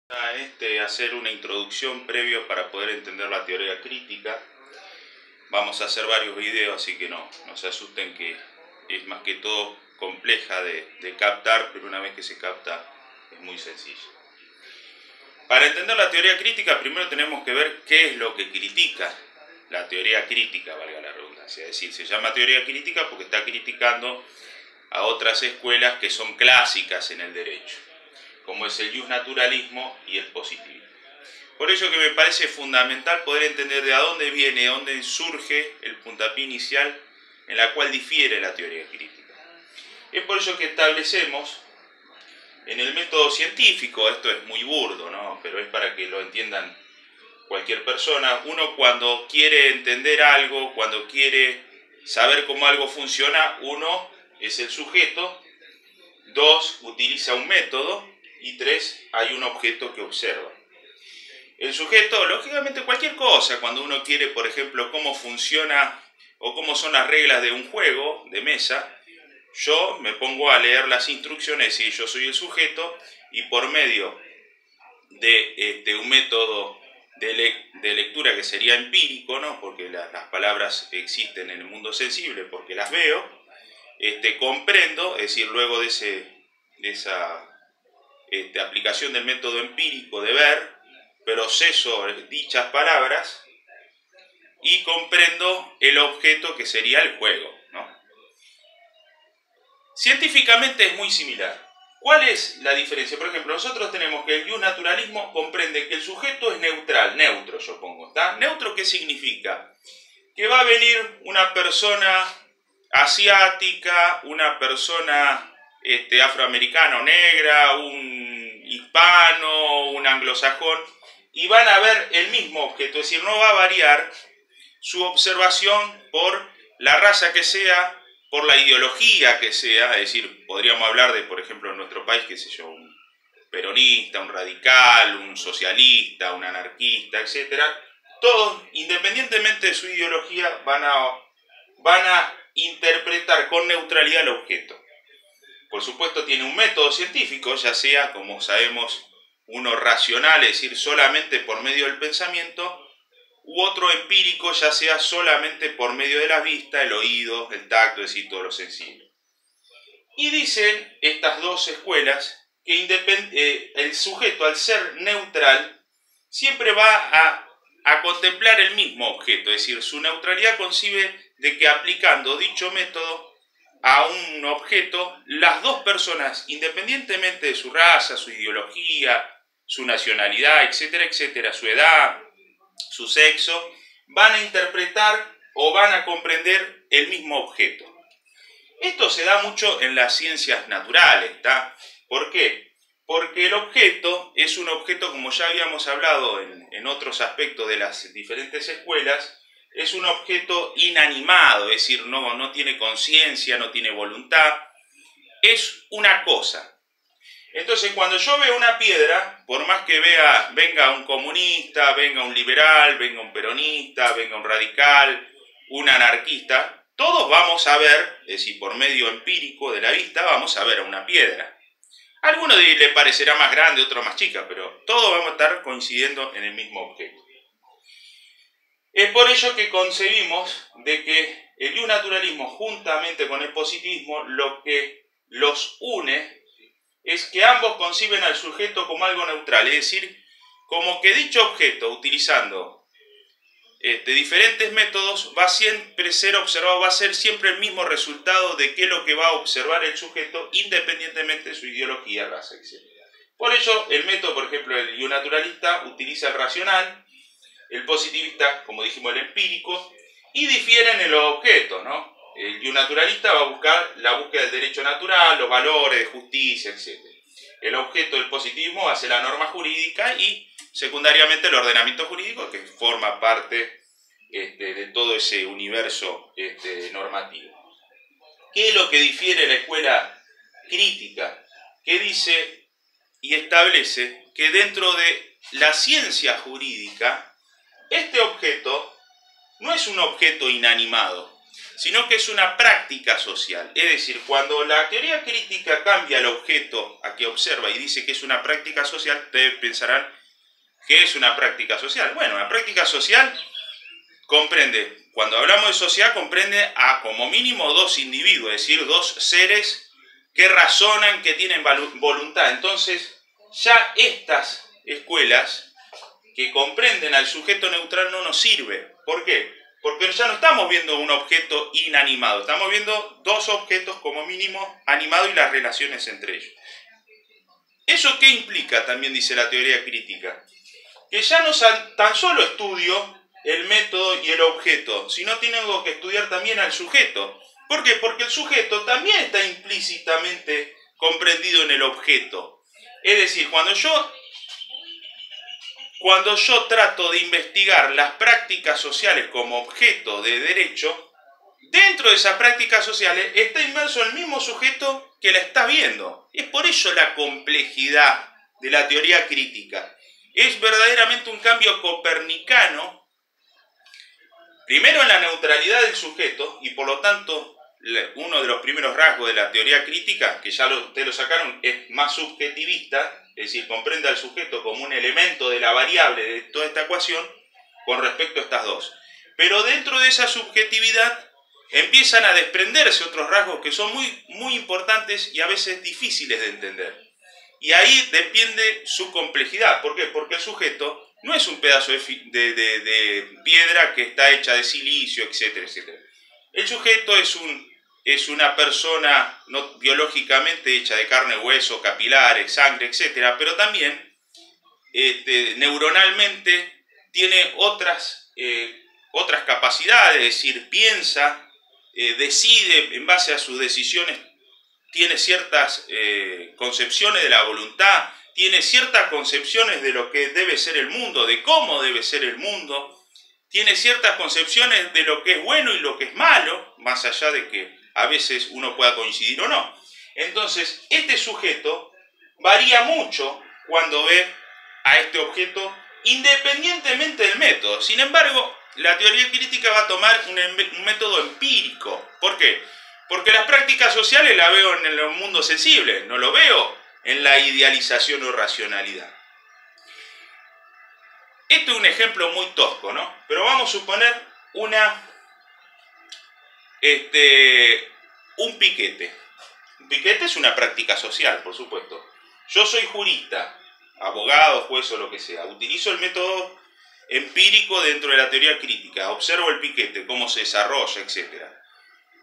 Hacer una introducción previo para poder entender la teoría crítica. Vamos a hacer varios videos, así que no se asusten, que es más que todo compleja de captar, pero una vez que se capta es muy sencillo. Para entender la teoría crítica, primero tenemos que ver qué es lo que critica la teoría crítica, valga la redundancia. Es decir, se llama teoría crítica porque está criticando a otras escuelas que son clásicas en el derecho, como es el justnaturalismo y el positivismo. Por ello que me parece fundamental poder entender de dónde viene, de dónde surge el puntapié inicial en la cual difiere la teoría crítica. Es por ello que establecemos en el método científico, esto es muy burdo, ¿no? Pero es para que lo entiendan cualquier persona. Uno, cuando quiere entender algo, cuando quiere saber cómo algo funciona, uno es el sujeto, dos, utiliza un método, y tres, hay un objeto que observa. El sujeto, lógicamente, cualquier cosa. Cuando uno quiere, por ejemplo, cómo funciona o cómo son las reglas de un juego de mesa, yo me pongo a leer las instrucciones y yo soy el sujeto, y por medio de un método de lectura que sería empírico, ¿no? Porque las palabras existen en el mundo sensible porque las veo, comprendo, es decir, luego de esa aplicación del método empírico de ver, proceso dichas palabras y comprendo el objeto que sería el juego, ¿no? Científicamente es muy similar. ¿Cuál es la diferencia? Por ejemplo, nosotros tenemos que el justnaturalismo comprende que el sujeto es neutral, neutro yo pongo, ¿está? ¿Neutro qué significa? Que va a venir una persona asiática, una persona afroamericana o negra, un hispano, un anglosajón, y van a ver el mismo objeto, es decir, no va a variar su observación por la raza que sea, por la ideología que sea. Es decir, podríamos hablar de, por ejemplo, en nuestro país, qué sé yo, un peronista, un radical, un socialista, un anarquista, etc. Todos, independientemente de su ideología, van a interpretar con neutralidad el objeto. Por supuesto, tiene un método científico, ya sea, como sabemos, uno racional, es decir, solamente por medio del pensamiento, u otro empírico, ya sea solamente por medio de la vista, el oído, el tacto, es decir, todo lo sensible. Y dicen estas dos escuelas que el sujeto, al ser neutral, siempre va a contemplar el mismo objeto, es decir, su neutralidad concibe de que aplicando dicho método a un objeto, las dos personas, independientemente de su raza, su ideología, su nacionalidad, etcétera, etcétera, su edad, su sexo, van a interpretar o van a comprender el mismo objeto. Esto se da mucho en las ciencias naturales, ¿está? ¿Por qué? Porque el objeto es un objeto, como ya habíamos hablado en otros aspectos de las diferentes escuelas, es un objeto inanimado, es decir, no tiene conciencia, no tiene voluntad, es una cosa. Entonces, cuando yo veo una piedra, por más que venga un comunista, venga un liberal, venga un peronista, venga un radical, un anarquista, todos vamos a ver, es decir, por medio empírico de la vista, vamos a ver a una piedra. A alguno le parecerá más grande, otro más chica, pero todos vamos a estar coincidiendo en el mismo objeto. Es por ello que concebimos de que el justnaturalismo, juntamente con el positivismo, lo que los une es que ambos conciben al sujeto como algo neutral, es decir, como que dicho objeto, utilizando diferentes métodos, va a siempre ser observado, va a ser siempre el mismo resultado de qué es lo que va a observar el sujeto, independientemente de su ideología, raza, etc. Por ello, el método, por ejemplo, el justnaturalista utiliza el racional, el positivista, como dijimos, el empírico, y difieren en los objetos, ¿no? El justnaturalista va a buscar la búsqueda del derecho natural, los valores de justicia, etc. El objeto del positivismo hace la norma jurídica y, secundariamente, el ordenamiento jurídico, que forma parte de todo ese universo normativo. ¿Qué es lo que difiere la escuela crítica? Que dice y establece que dentro de la ciencia jurídica, este objeto no es un objeto inanimado, sino que es una práctica social. Es decir, cuando la teoría crítica cambia el objeto a que observa y dice que es una práctica social, ustedes pensarán, ¿qué es una práctica social? Bueno, una práctica social comprende, cuando hablamos de sociedad, comprende a como mínimo dos individuos, es decir, dos seres que razonan, que tienen voluntad. Entonces, ya estas escuelas que comprenden al sujeto neutral no nos sirven. ¿Por qué? Porque ya no estamos viendo un objeto inanimado, estamos viendo dos objetos como mínimo animados y las relaciones entre ellos. ¿Eso qué implica? También dice la teoría crítica. Que ya no tan solo estudio el método y el objeto, sino tengo que estudiar también al sujeto. ¿Por qué? Porque el sujeto también está implícitamente comprendido en el objeto. Es decir, cuando yo trato de investigar las prácticas sociales como objeto de derecho, dentro de esas prácticas sociales está inmerso el mismo sujeto que la está viendo. Es por eso la complejidad de la teoría crítica. Es verdaderamente un cambio copernicano, primero en la neutralidad del sujeto, y por lo tanto uno de los primeros rasgos de la teoría crítica, que ya ustedes lo sacaron, es más subjetivista, es decir, comprende al sujeto como un elemento de la variable de toda esta ecuación con respecto a estas dos. Pero dentro de esa subjetividad empiezan a desprenderse otros rasgos que son muy importantes y a veces difíciles de entender. Y ahí depende su complejidad. ¿Por qué? Porque el sujeto no es un pedazo de piedra que está hecha de silicio, etcétera, etcétera. El sujeto es una persona no biológicamente hecha de carne, hueso, capilares, sangre, etcétera, pero también neuronalmente tiene otras capacidades, es decir, piensa, decide en base a sus decisiones, tiene ciertas concepciones de la voluntad, tiene ciertas concepciones de lo que debe ser el mundo, de cómo debe ser el mundo, tiene ciertas concepciones de lo que es bueno y lo que es malo, más allá de que a veces uno pueda coincidir o no. Entonces, este sujeto varía mucho cuando ve a este objeto, independientemente del método. Sin embargo, la teoría crítica va a tomar un método empírico. ¿Por qué? Porque las prácticas sociales las veo en el mundo sensible, no lo veo en la idealización o racionalidad. Este es un ejemplo muy tosco, ¿no? Pero vamos a suponer un piquete. Un piquete es una práctica social, por supuesto. Yo soy jurista, abogado, juez o lo que sea. Utilizo el método empírico dentro de la teoría crítica. Observo el piquete, cómo se desarrolla, etc.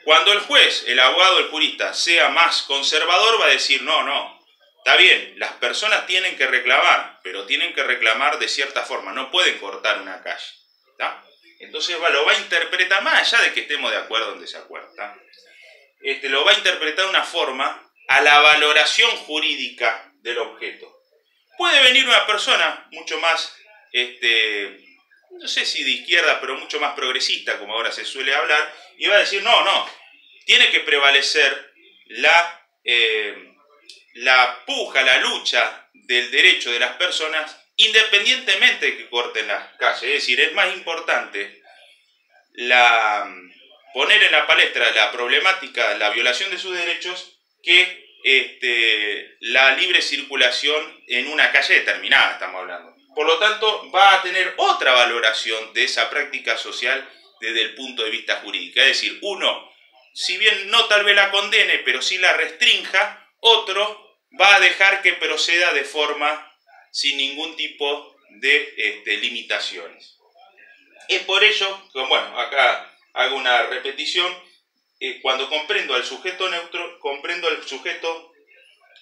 Cuando el juez, el abogado, el jurista sea más conservador, va a decir, no, está bien, las personas tienen que reclamar, pero tienen que reclamar de cierta forma, no pueden cortar una calle. ¿Está? Entonces lo va a interpretar, más allá de que estemos de acuerdo o en desacuerdo, ¿está? Lo va a interpretar de una forma a la valoración jurídica del objeto. Puede venir una persona mucho más, no sé si de izquierda, pero mucho más progresista, como ahora se suele hablar, y va a decir, no, tiene que prevalecer la puja, la lucha del derecho de las personas, independientemente de que corten las calles. Es decir, es más importante poner en la palestra la problemática, la violación de sus derechos, que la libre circulación en una calle determinada, estamos hablando. Por lo tanto, va a tener otra valoración de esa práctica social desde el punto de vista jurídico. Es decir, uno, si bien no tal vez la condene, pero sí la restrinja, otro va a dejar que proceda de forma sin ningún tipo de limitaciones. Es por ello que, bueno, acá hago una repetición, cuando comprendo al sujeto neutro, comprendo al sujeto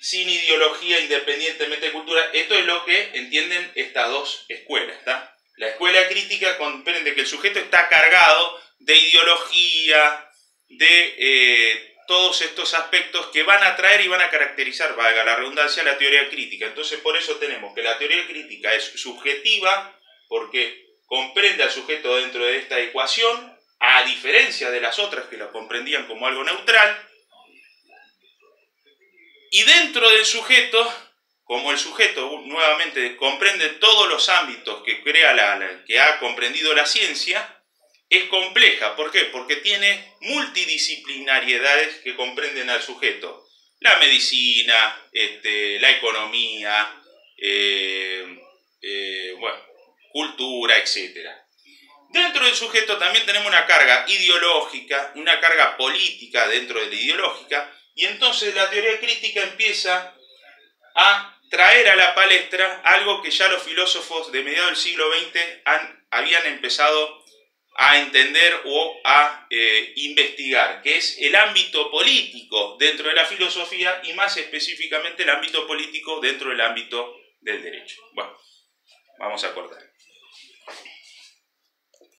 sin ideología, independientemente de cultura. Esto es lo que entienden estas dos escuelas, ¿está? La escuela crítica comprende que el sujeto está cargado de ideología, de todos estos aspectos que van a traer y van a caracterizar, valga la redundancia, la teoría crítica. Entonces, por eso tenemos que la teoría crítica es subjetiva, porque comprende al sujeto dentro de esta ecuación, a diferencia de las otras que lo comprendían como algo neutral. Y dentro del sujeto, como el sujeto nuevamente comprende todos los ámbitos que que ha comprendido la ciencia, es compleja. ¿Por qué? Porque tiene multidisciplinariedades que comprenden al sujeto. La medicina, la economía, bueno, cultura, etc. Dentro del sujeto también tenemos una carga ideológica, una carga política dentro de la ideológica, y entonces la teoría crítica empieza a traer a la palestra algo que ya los filósofos de mediados del siglo XX habían empezado a entender o a investigar, que es el ámbito político dentro de la filosofía y más específicamente el ámbito político dentro del ámbito del derecho. Bueno, vamos a acordar.